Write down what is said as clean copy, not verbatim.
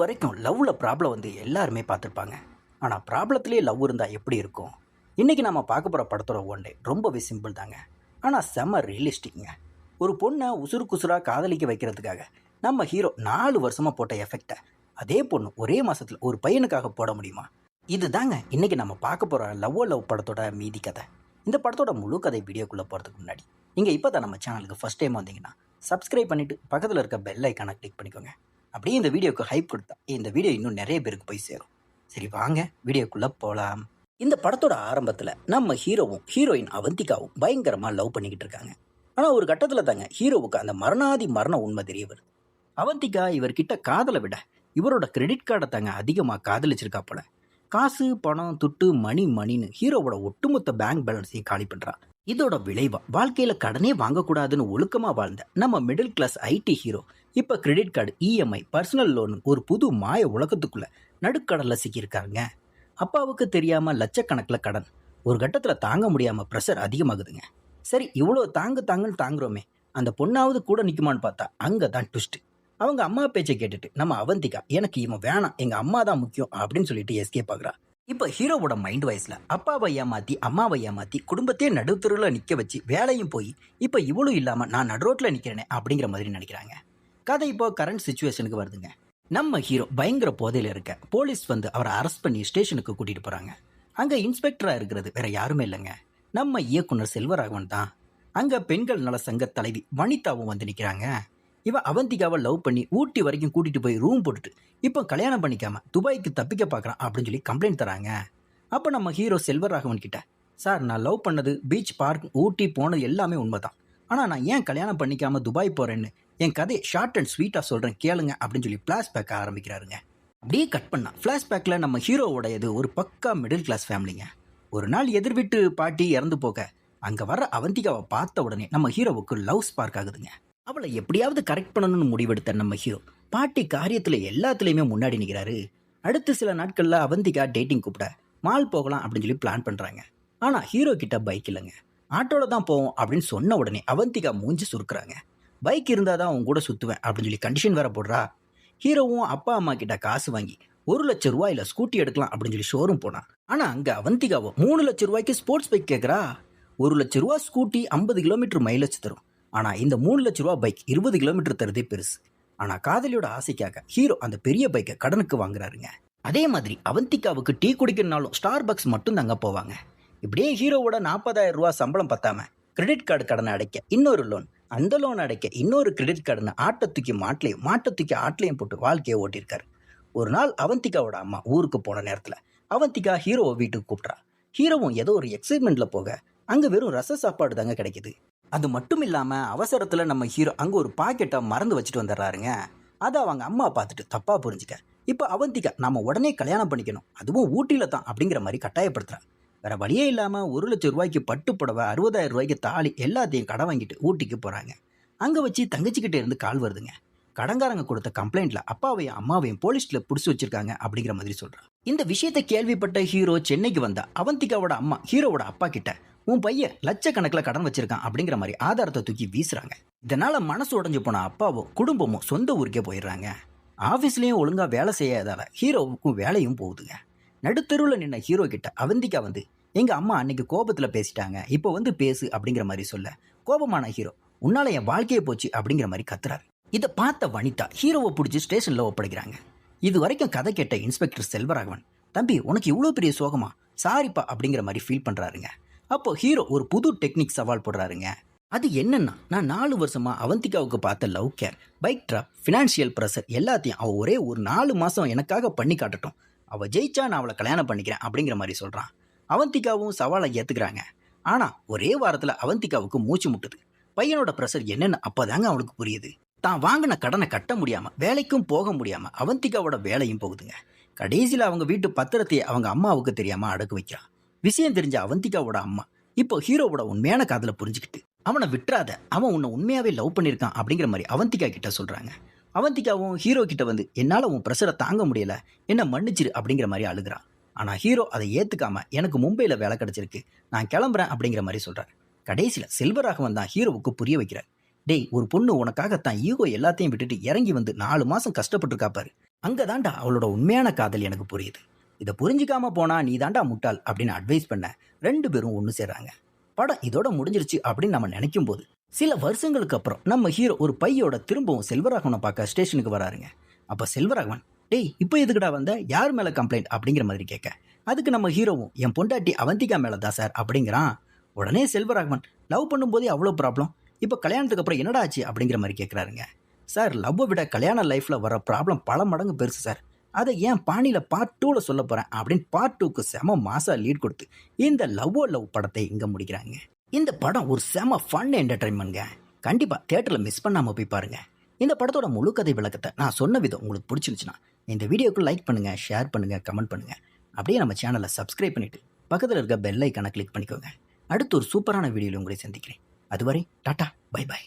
வரைக்கும் லவ்வில் ப்ராப்ளம் எல்லாருமே பார்த்துருப்பாங்க. ஆனால் ப்ராப்ளத்திலே லவ் இருந்தால் எப்படி இருக்கும்? இன்றைக்கி நம்ம பார்க்க போகிற படத்தோட ஒன்டே ரொம்பவே சிம்பிள் தாங்க. ஆனால் செம்ம ரியலிஸ்டிக்ங்க. ஒரு பொண்ணை உசுராக காதலிக்க வைக்கிறதுக்காக நம்ம ஹீரோ 4 வருஷமாக போட்ட எஃபெக்டை அதே பொண்ணு ஒரே மாதத்தில் ஒரு பையனுக்காக போட முடியுமா? இது தாங்க இன்றைக்கி நம்ம பார்க்க போகிற லவ் படத்தோட மீதி கதை. இந்த படத்தோட முழு கதை வீடியோக்குள்ளே போகிறதுக்கு முன்னாடி நீங்கள் இப்போ தான் நம்ம சேனலுக்கு ஃபஸ்ட் டைம் வந்தீங்கன்னா சப்ஸ்கிரைப் பண்ணிவிட்டு பக்கத்தில் இருக்க பெல் ஐக்கானை கிளிக் பண்ணிக்கோங்க. அப்படியே இந்த வீடியோக்கு ஹைப் கொடுத்தா இந்த வீடியோ இன்னும் நிறைய பேருக்கு போய் சேரும். சரி வாங்க வீடியோக்குள்ளே போகலாம். இந்த படத்தோட ஆரம்பத்தில் நம்ம ஹீரோவும் ஹீரோயின் அவந்திகாவும் பயங்கரமாக லவ் பண்ணிக்கிட்டு இருக்காங்க. ஆனால் ஒரு கட்டத்தில் தாங்க ஹீரோவுக்கு அந்த மரண உண்மை தெரிய வருது. அவந்திகா இவர்கிட்ட காதலை விட இவரோட கிரெடிட் கார்டை தாங்க அதிகமாக காதலிச்சிருக்கா போல. காசு பணம் துட்டு மணின்னு ஹீரோவோட ஒட்டுமொத்த பேங்க் பேலன்ஸையும் காலி பண்ணுறா. இதோட விளைவா வாழ்க்கையில் கடனே வாங்கக்கூடாதுன்னு ஒழுக்கமாக வாழ்ந்த நம்ம மிடில் கிளாஸ் ஐடி ஹீரோ இப்போ credit card, EMI, personal loan ஒரு புது மாய உலகத்துக்குள்ள நடுக்கடலில் சிக்கியிருக்காருங்க. அப்பாவுக்கு தெரியாமல் லட்சக்கணக்கில் கடன். ஒரு கட்டத்தில் தாங்க முடியாமல் ப்ரெஷர் அதிகமாகுதுங்க. சரி இவ்வளோ தாங்குன்னு தாங்குறோமே, அந்த பொண்ணாவது கூட நிற்குமான்னு பார்த்தா அங்கே தான் ட்விஸ்ட். அவங்க அம்மா பேச்சை கேட்டுட்டு நம்ம அவந்திகா எனக்கு இவன் வேணாம், எங்கள் அம்மா தான் முக்கியம் அப்படின்னு சொல்லிட்டு எஸ்கேப் ஆகுறா. இப்போ ஹீரோவோட மைண்ட் வாய்ஸில் அப்பாவை ஏமாற்றி அம்மாவை ஏமாற்றி குடும்பத்தையே நடுத்தருவில் நிற்க வச்சு வேலையும் போய் இப்போ இவ்வளோ இல்லாமல் நான் நடுரோட்டில் நிற்கிறேனே அப்படிங்கிற மாதிரி நினைக்கிறாங்க. கதை இப்போ கரண்ட் சுச்சுவேஷனுக்கு வருதுங்க. நம்ம ஹீரோ பயங்கர போதையில் இருக்க போலீஸ் அவரை அரெஸ்ட் பண்ணி ஸ்டேஷனுக்கு கூட்டிகிட்டு போகிறாங்க. அங்கே இன்ஸ்பெக்டராக இருக்கிறது வேற யாருமே இல்லைங்க, நம்ம இயக்குனர் செல்வராகவன் தான். அங்கே பெண்கள் நல சங்க தலைவி வனிதாவும் நிற்கிறாங்க. இவன் அவந்திகாவை லவ் பண்ணி ஊட்டி வரைக்கும் கூட்டிகிட்டு போய் ரூம் போட்டுட்டு இப்போ கல்யாணம் பண்ணிக்காம துபாய்க்கு தப்பிக்க பார்க்குறான் அப்படின்னு சொல்லி கம்ப்ளைண்ட் தராங்க. அப்போ நம்ம ஹீரோ செல்வராகவன் கிட்ட, சார் நான் லவ் பண்ணது பீச், பார்க், ஊட்டி போனது எல்லாமே உண்மைதான். ஆனால் நான் ஏன் கல்யாணம் பண்ணிக்காமல் துபாய் போகிறேன்னு என் கதையை ஷார்ட் அண்ட் ஸ்வீட்டாக சொல்கிறேன் கேளுங்க அப்படின்னு சொல்லி ஃப்ளாஷ்பேக்கை ஆரம்பிக்கிறாருங்க. அப்படியே கட் பண்ணா ஃப்ளாஷ்பேக்கில் நம்ம ஹீரோவோடையது ஒரு பக்கா மிடில் கிளாஸ் ஃபேமிலிங்க. ஒரு நாள் எதிர் வீட்டு பாட்டி இறந்து போக அங்கே வர அவந்திகாவை பார்த்த உடனே நம்ம ஹீரோவுக்கு லவ் ஸ்பார்க் ஆகுதுங்க. அவளை எப்படியாவது கரெக்ட் பண்ணணும்னு முடிவெடுத்த நம்ம ஹீரோ பாட்டி காரியத்தில் எல்லாத்துலேயுமே முன்னாடி நிற்கிறாரு. அடுத்த சில நாட்களில் அவந்திகா டேட்டிங் கூப்பிட மால் போகலாம் அப்படின்னு சொல்லி பிளான் பண்ணுறாங்க. ஆனால் ஹீரோ கிட்ட பைக் இல்லைங்க, ஆட்டோவில் தான் போவோம் அப்படின்னு சொன்ன உடனே அவந்திகா மூஞ்சி சுருக்குறாங்க. பைக் இருந்தால் தான் அவங்க கூட சுற்றுவேன் அப்படின்னு சொல்லி கண்டிஷன் வேற போடுறா. ஹீரோவும் அப்பா அம்மா கிட்ட காசு வாங்கி 1 லட்ச ரூபாயில் ஸ்கூட்டி எடுக்கலாம் அப்படின்னு சொல்லி ஷோரூம் போனான். ஆனால் அங்கே அவந்திகாவோ 3 லட்ச ரூபாய்க்கு ஸ்போர்ட்ஸ் பைக் கேட்குறா. 1 லட்ச ரூபா ஸ்கூட்டி 50 கிலோமீட்டர் மைலேஜ் தரும். ஆனால் இந்த 3 லட்ச ரூபா பைக் 20 கிலோமீட்டர் தருதே பெருசு. ஆனால் காதலியோட ஆசைக்காக ஹீரோ அந்த பெரிய பைக்கை கடனுக்கு வாங்குறாருங்க. அதே மாதிரி அவந்திகாவுக்கு டீ குடிக்கணும்னாலும் ஸ்டார் பக்ஸ் மட்டும் தாங்க போவாங்க. இப்படியே ஹீரோவோட 40,000 ரூபா சம்பளம் பத்தாம கிரெடிட் கார்டு கடனை அடைக்க இன்னொரு லோன், அந்த லோன் அடைக்க இன்னொரு கிரெடிட் கார்டுன்னு ஆட்டை தூக்கி ஆட்லையும் போட்டு வாழ்க்கையை ஓட்டியிருக்காரு. ஒரு நாள் அவந்திகாவோட அம்மா ஊருக்கு போன நேரத்தில் அவந்திகா ஹீரோவை வீட்டுக்கு கூப்பிட்றா. ஹீரோவும் ஏதோ ஒரு எக்ஸைட்மெண்ட்டில் போக அங்கே வெறும் ரச சாப்பாடு தாங்க கிடைக்குது. அது மட்டும் இல்லாமல் அவசரத்தில் நம்ம ஹீரோ அங்கே ஒரு பாக்கெட்டை மறந்து வச்சுட்டு வந்துடுறாருங்க. அதை அவங்க அம்மா பார்த்துட்டு தப்பாக புரிஞ்சுக்க இப்போ அவந்திகா நம்ம உடனே கல்யாணம் பண்ணிக்கணும், அதுவும் ஊட்டியில் தான் அப்படிங்கிற மாதிரி கட்டாயப்படுத்துகிறான். வேறு வழியே இல்லாமல் 1 லட்ச ரூபாய்க்கு பட்டு புடவை, 60,000 ரூபாய்க்கு தாலி எல்லாத்தையும் கடன் வாங்கிட்டு ஊட்டிக்கு போகிறாங்க. அங்கே வச்சு தங்கச்சிக்கிட்டே இருந்து கால் வருதுங்க. கடன்காரங்க கொடுத்த கம்ப்ளைண்ட்டில் அப்பாவையும் அம்மாவையும் போலீஸில் பிடிச்சி வச்சிருக்காங்க அப்படிங்கிற மாதிரி சொல்கிறான். இந்த விஷயத்தை கேள்விப்பட்ட ஹீரோ சென்னைக்கு வந்தா அவந்திகாவோட அம்மா ஹீரோவோட அப்பா கிட்ட, உன் பையன் லட்சக்கணக்கில் கடன் வச்சிருக்கான் அப்படிங்கிற மாதிரி ஆதாரத்தை தூக்கி வீசுறாங்க. இதனால் மனசு உடஞ்சு போன அப்பாவோ குடும்பமும் சொந்த ஊருக்கே போயிடுறாங்க. ஆஃபீஸ்லேயும் ஒழுங்காக வேலை செய்யாதால ஹீரோவுக்கும் வேலையும் போகுதுங்க. நடுத்தருவில் நின்ன ஹீரோ கிட்ட அவந்திகா எங்கள் அம்மா அன்னைக்கு கோபத்தில் பேசிட்டாங்க, இப்போ பேசு அப்படிங்கிற மாதிரி சொல்ல கோபமான ஹீரோ, உன்னால என் வாழ்க்கையே போச்சு அப்படிங்கிற மாதிரி கத்துறாரு. இதை பார்த்த வனிதா ஹீரோவை பிடிச்சி ஸ்டேஷனில் ஒப்படைக்கிறாங்க. இது வரைக்கும் கதை கேட்ட இன்ஸ்பெக்டர் செல்வராகவன், தம்பி உனக்கு இவ்வளோ பெரிய சோகமா, சாரிப்பா அப்படிங்கிற மாதிரி ஃபீல் பண்ணுறாருங்க. அப்போ ஹீரோ ஒரு புது டெக்னிக் சவால் போடுறாருங்க. அது என்னன்னா, நான் 4 வருஷமா அவந்திகாவுக்கு பார்த்த love care, bike drop, financial pressure எல்லாத்தையும் அவள் ஒரே ஒரு 4 மாதம் எனக்காக பண்ணி காட்டட்டும், அவள் ஜெயிச்சா நான் அவளை கல்யாணம் பண்ணிக்கிறேன் அப்படிங்கிற மாதிரி சொல்கிறான். அவந்திகாவும் சவாலை ஏற்றுக்கிறாங்க. ஆனால் ஒரே வாரத்தில் அவந்திகாவுக்கு மூச்சு முட்டுது. பையனோட ப்ரெஷர் என்னென்னு அப்போதாங்க அவளுக்கு புரியுது. தான் வாங்கின கடனை கட்ட முடியாமல் வேலைக்கும் போக முடியாமல் அவந்திகாவோட வேலையும் போகுதுங்க. கடைசியில் அவங்க வீட்டு பத்திரத்தையே அவங்க அம்மாவுக்கு தெரியாமல் அடகு வைக்கிறான். விஷயம் தெரிஞ்ச அவந்திகாவோட அம்மா இப்போ ஹீரோவோட உண்மையான காதலை புரிஞ்சுக்கிட்டு அவனை விட்டுறாத, அவன் உன்னை உண்மையாகவே லவ் பண்ணியிருக்கான் அப்படிங்கிற மாதிரி அவந்திகா கிட்ட சொல்கிறாங்க. அவந்திகாவும் ஹீரோ கிட்ட என்னால் உன் ப்ரெஷரை தாங்க முடியல, என்ன மன்னிச்சிரு அப்படிங்கிற மாதிரி அழுகிறான். ஆனால் ஹீரோ அதை ஏற்றுக்காம எனக்கு மும்பையில் வேலை கிடச்சிருக்கு, நான் கிளம்புறேன் அப்படிங்கிற மாதிரி சொல்கிறார். கடைசியில் செல்வராகவன் தான் ஹீரோவுக்கு புரிய வைக்கிறார். டேய், ஒரு பொண்ணு உனக்காகத்தான் ஈகோ எல்லாத்தையும் விட்டுட்டு இறங்கி 4 மாதம் கஷ்டப்பட்டுருக்காப்பாரு, அங்கே தாண்டா அவளோட உண்மையான காதல் எனக்கு புரியுது. இதை புரிஞ்சிக்காம போனா நீ தாண்டா முட்டாள் அப்படின்னு அட்வைஸ் பண்ண 2 பேரும் ஒன்று சேர்றாங்க. படம் இதோட முடிஞ்சிருச்சு அப்படின்னு நம்ம நினைக்கும் போது சில வருஷங்களுக்கு அப்புறம் நம்ம ஹீரோ ஒரு பையோட திரும்பவும் செல்வராகவனை பார்க்க ஸ்டேஷனுக்கு வராருங்க. அப்போ செல்வராகவன், டேய் இப்போ எதுக்குடா வந்த, யார் மேலே கம்ப்ளைண்ட் அப்படிங்கிற மாதிரி கேட்க, அதுக்கு நம்ம ஹீரோவும் என் பொண்டாட்டி அவந்திகா மேலே தான் சார் அப்படிங்கிறான். உடனே செல்வராகவன், லவ் பண்ணும்போதே அவ்வளோ ப்ராப்ளம், இப்போ கல்யாணத்துக்கு அப்புறம் என்னடா ஆச்சு அப்படிங்கிற மாதிரி கேட்குறாருங்க. சார், லவ்வை விட கல்யாண லைஃப்பில் வர ப்ராப்ளம் பல மடங்கு பெருசு சார், அதை ஏன் பாணியில் பார்ட் 2ல் சொல்ல போகிறேன் அப்படின்னு பார்ட் 2க்கு செம மாசா லீட் கொடுத்து இந்த லவ் படத்தை இங்கே முடிக்கிறாங்க. இந்த படம் ஒரு செம ஃபன் என்டர்டைன்மெண்ட்ங்க. கண்டிப்பாக தியேட்டரில் மிஸ் பண்ணாமல் போய் பாருங்கள். இந்த படத்தோட முழு கதை விளக்கத்தை நான் சொன்ன விதம் உங்களுக்கு பிடிச்சிருந்துச்சுன்னா இந்த வீடியோக்கு லைக் பண்ணுங்கள், ஷேர் பண்ணுங்கள், கமெண்ட் பண்ணுங்கள். அப்படியே நம்ம சேனலை சப்ஸ்கிரைப் பண்ணிவிட்டு பக்கத்தில் இருக்க பெல் ஐக்கானை கிளிக் பண்ணிக்கோங்க. அடுத்து ஒரு சூப்பரான வீடியோவில் உங்களை சந்திக்கிறேன். அதுவரை டாட்டா, பை பாய்.